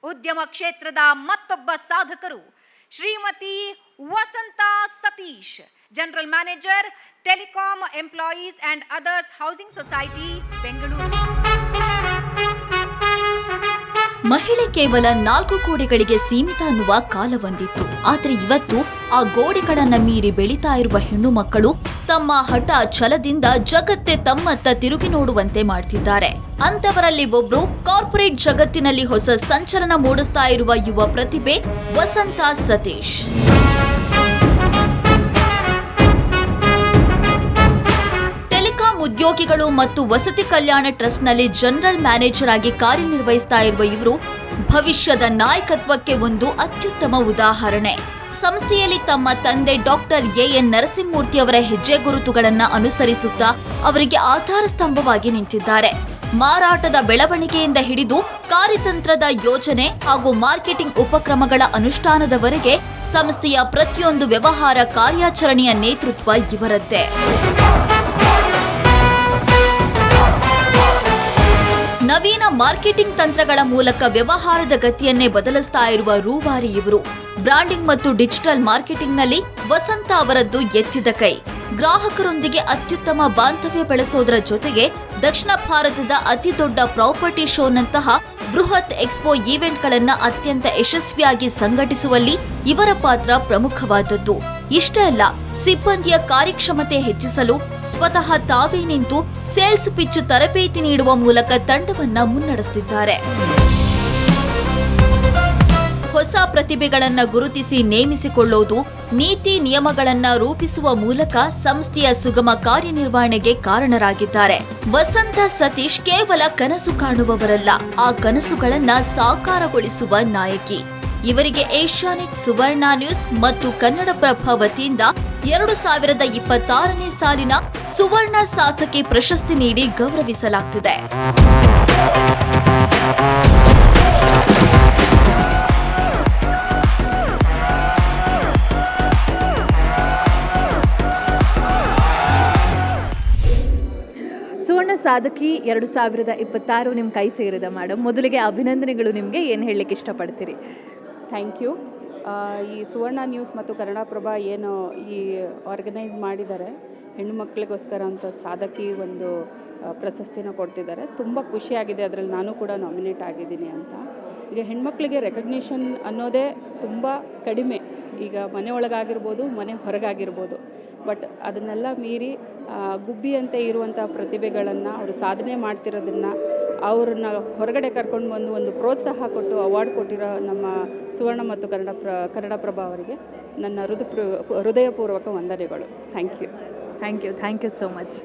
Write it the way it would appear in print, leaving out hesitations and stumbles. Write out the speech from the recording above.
ಉದ್ಯಮ ಕ್ಷೇತ್ರದ ಮತ್ತೊಬ್ಬ ಸಾಧಕರು Shrimati Vasantha Satish, general manager, telecom employees and others housing society, Bengaluru. ಮಹಿಳೆ ಕೇವಲ 4 ಗೋಡೆಗಳಿಗೆ ಸೀಮಿತ ಅನ್ನುವ ಕಾಲವೊಂದಿತ್ತು. ಆದರೆ ಇವತ್ತು ಆ ಗೋಡೆಗಳನ್ನ ಮೀರಿ ಬೆಳೀತಾ ಇರುವ ಹೆಣ್ಣು ಮಕ್ಕಳು ತಮ್ಮ ಹಠ ಛಲದಿಂದ ಜಗತ್ತೇ ತಮ್ಮತ್ತ ತಿರುಗಿ ನೋಡುವಂತೆ ಮಾಡ್ತಿದ್ದಾರೆ. ಅಂತವರಲ್ಲಿ ಒಬ್ರು ಕಾರ್ಪೊರೇಟ್ ಜಗತ್ತಿನಲ್ಲಿ ಹೊಸ ಸಂಚಲನ ಮೂಡಿಸ್ತಾ ಇರುವ ಯುವ ಪ್ರತಿಭೆ ವಸಂತ ಸತೀಶ್. ಟೆಲಿಕಾಂ ಉದ್ಯೋಗಿಗಳು ಮತ್ತು ವಸತಿ ಕಲ್ಯಾಣ ಟ್ರಸ್ಟ್ನಲ್ಲಿ ಜನರಲ್ ಮ್ಯಾನೇಜರ್ ಆಗಿ ಕಾರ್ಯನಿರ್ವಹಿಸ್ತಾ ಇರುವ ಇವರು ಭವಿಷ್ಯದ ನಾಯಕತ್ವಕ್ಕೆ ಒಂದು ಅತ್ಯುತ್ತಮ ಉದಾಹರಣೆ. ಸಂಸ್ಥೆಯಲ್ಲಿ ತಮ್ಮ ತಂದೆ ಡಾಕ್ಟರ್ ಎಎನ್ ನರಸಿಂಹಮೂರ್ತಿ ಅವರ ಹೆಜ್ಜೆ ಗುರುತುಗಳನ್ನು ಅನುಸರಿಸುತ್ತಾ ಅವರಿಗೆ ಆಧಾರ ಸ್ತಂಭವಾಗಿ ನಿಂತಿದ್ದಾರೆ. ಮಾರಾಟದ ಬೆಳವಣಿಗೆಯಿಂದ ಹಿಡಿದು ಕಾರ್ಯತಂತ್ರದ ಯೋಜನೆ ಹಾಗೂ ಮಾರ್ಕೆಟಿಂಗ್ ಉಪಕ್ರಮಗಳ ಅನುಷ್ಠಾನದವರೆಗೆ ಸಂಸ್ಥೆಯ ಪ್ರತಿಯೊಂದು ವ್ಯವಹಾರ ಕಾರ್ಯಾಚರಣೆಯ ನೇತೃತ್ವ ಇವರದ್ದೇ. ನವೀನ ಮಾರ್ಕೆಟಿಂಗ್ ತಂತ್ರಗಳ ಮೂಲಕ ವ್ಯವಹಾರದ ಗತಿಯನ್ನೇ ಬದಲಿಸ್ತಾ ಇರುವ ರೂವಾರಿ ಇವರು. ಬ್ರಾಂಡಿಂಗ್ ಮತ್ತು ಡಿಜಿಟಲ್ ಮಾರ್ಕೆಟಿಂಗ್ನಲ್ಲಿ ವಸಂತ ಅವರದ್ದು ಎತ್ತಿದ ಕೈ. ಗ್ರಾಹಕರೊಂದಿಗೆ ಅತ್ಯುತ್ತಮ ಬಾಂಧವ್ಯ ಬೆಳೆಸೋದರ ಜೊತೆಗೆ ದಕ್ಷಿಣ ಭಾರತದ ಅತಿ ದೊಡ್ಡ ಪ್ರಾಪರ್ಟಿ ಶೋನಂತಹ ಬೃಹತ್ ಎಕ್ಸ್ಪೋ ಈವೆಂಟ್ಗಳನ್ನು ಅತ್ಯಂತ ಯಶಸ್ವಿಯಾಗಿ ಸಂಘಟಿಸುವಲ್ಲಿ ಇವರ ಪಾತ್ರ ಪ್ರಮುಖವಾದದ್ದು. ಇಷ್ಟೇ ಅಲ್ಲ, ಸಿಬ್ಬಂದಿಯ ಕಾರ್ಯಕ್ಷಮತೆ ಹೆಚ್ಚಿಸಲು ಸ್ವತಃ ತಾವೇ ನಿಂತು ಸೇಲ್ಸ್ ಪಿಚ್ ತರಬೇತಿ ನೀಡುವ ಮೂಲಕ ತಂಡವನ್ನ ಮುನ್ನಡೆಸುತ್ತಿದ್ದಾರೆ. ಹೊಸ ಪ್ರತಿಭೆಗಳನ್ನ ಗುರುತಿಸಿ ನೇಮಿಸಿಕೊಳ್ಳುವುದು, ನೀತಿ ನಿಯಮಗಳನ್ನ ರೂಪಿಸುವ ಮೂಲಕ ಸಂಸ್ಥೆಯ ಸುಗಮ ಕಾರ್ಯನಿರ್ವಹಣೆಗೆ ಕಾರಣರಾಗಿದ್ದಾರೆ. ವಸಂತ ಸತೀಶ್ ಕೇವಲ ಕನಸು ಕಾಣುವವರಲ್ಲ, ಆ ಕನಸುಗಳನ್ನ ಸಾಕಾರಗೊಳಿಸುವ ನಾಯಕಿ. ಇವರಿಗೆ ಏಷ್ಯಾನೆಟ್, ಸುವರ್ಣ ನ್ಯೂಸ್ ಮತ್ತು ಕನ್ನಡಪ್ರಭ ವತಿಯಿಂದ 2026ನೇ ಸಾಲಿನ ಸುವರ್ಣ ಸಾಧಕಿ ಪ್ರಶಸ್ತಿ ನೀಡಿ ಗೌರವಿಸಲಾಗುತ್ತಿದೆ. ಸುವರ್ಣ ಸಾಧಕಿ 2026 ನಿಮ್ಮ ಕೈ ಸೇರಿದೆ ಮೇಡಮ್. ಮೊದಲಿಗೆ ಅಭಿನಂದನೆಗಳು ನಿಮಗೆ. ಏನು ಹೇಳಲಿಕ್ಕೆ ಇಷ್ಟಪಡ್ತೀರಿ? Thank you. ಈ ಸುವರ್ಣ ನ್ಯೂಸ್ ಮತ್ತು ಕನ್ನಡಪ್ರಭ ಏನು ಈ ಆರ್ಗನೈಸ್ ಮಾಡಿದ್ದಾರೆ, ಹೆಣ್ಣು ಮಕ್ಕಳಿಗೋಸ್ಕರ ಅಂತ ಸಾಧಕಿ ಒಂದು ಪ್ರಶಸ್ತಿನ ಕೊಡ್ತಿದ್ದಾರೆ. ತುಂಬ ಖುಷಿಯಾಗಿದೆ. ಅದರಲ್ಲಿ ನಾನು ಕೂಡ ನಾಮಿನೇಟ್ ಆಗಿದ್ದೀನಿ ಅಂತ. ಈಗ ಹೆಣ್ಮಕ್ಳಿಗೆ ರೆಕಗ್ನಿಷನ್ ಅನ್ನೋದೇ ತುಂಬ ಕಡಿಮೆ. ಈಗ ಮನೆ ಒಳಗಾಗಿರ್ಬೋದು, ಮನೆ ಹೊರಗಾಗಿರ್ಬೋದು. ಬಟ್ ಅದನ್ನೆಲ್ಲ ಮೀರಿ ಗುಬ್ಬಿಯಂತೆ ಇರುವಂಥ ಪ್ರತಿಭೆಗಳನ್ನು, ಅವರು ಸಾಧನೆ ಮಾಡ್ತಿರೋದನ್ನು ಅವ್ರನ್ನ ಹೊರಗಡೆ ಕರ್ಕೊಂಡು ಬಂದು ಒಂದು ಪ್ರೋತ್ಸಾಹ ಕೊಟ್ಟು ಅವಾರ್ಡ್ ಕೊಟ್ಟಿರೋ ನಮ್ಮ ಸುವರ್ಣ ಮತ್ತು ಕನ್ನಡಪ್ರಭ ಅವರಿಗೆ ನನ್ನ ಹೃದಯಪೂರ್ವಕ ವಂದನೆಗಳು. Thank you so much.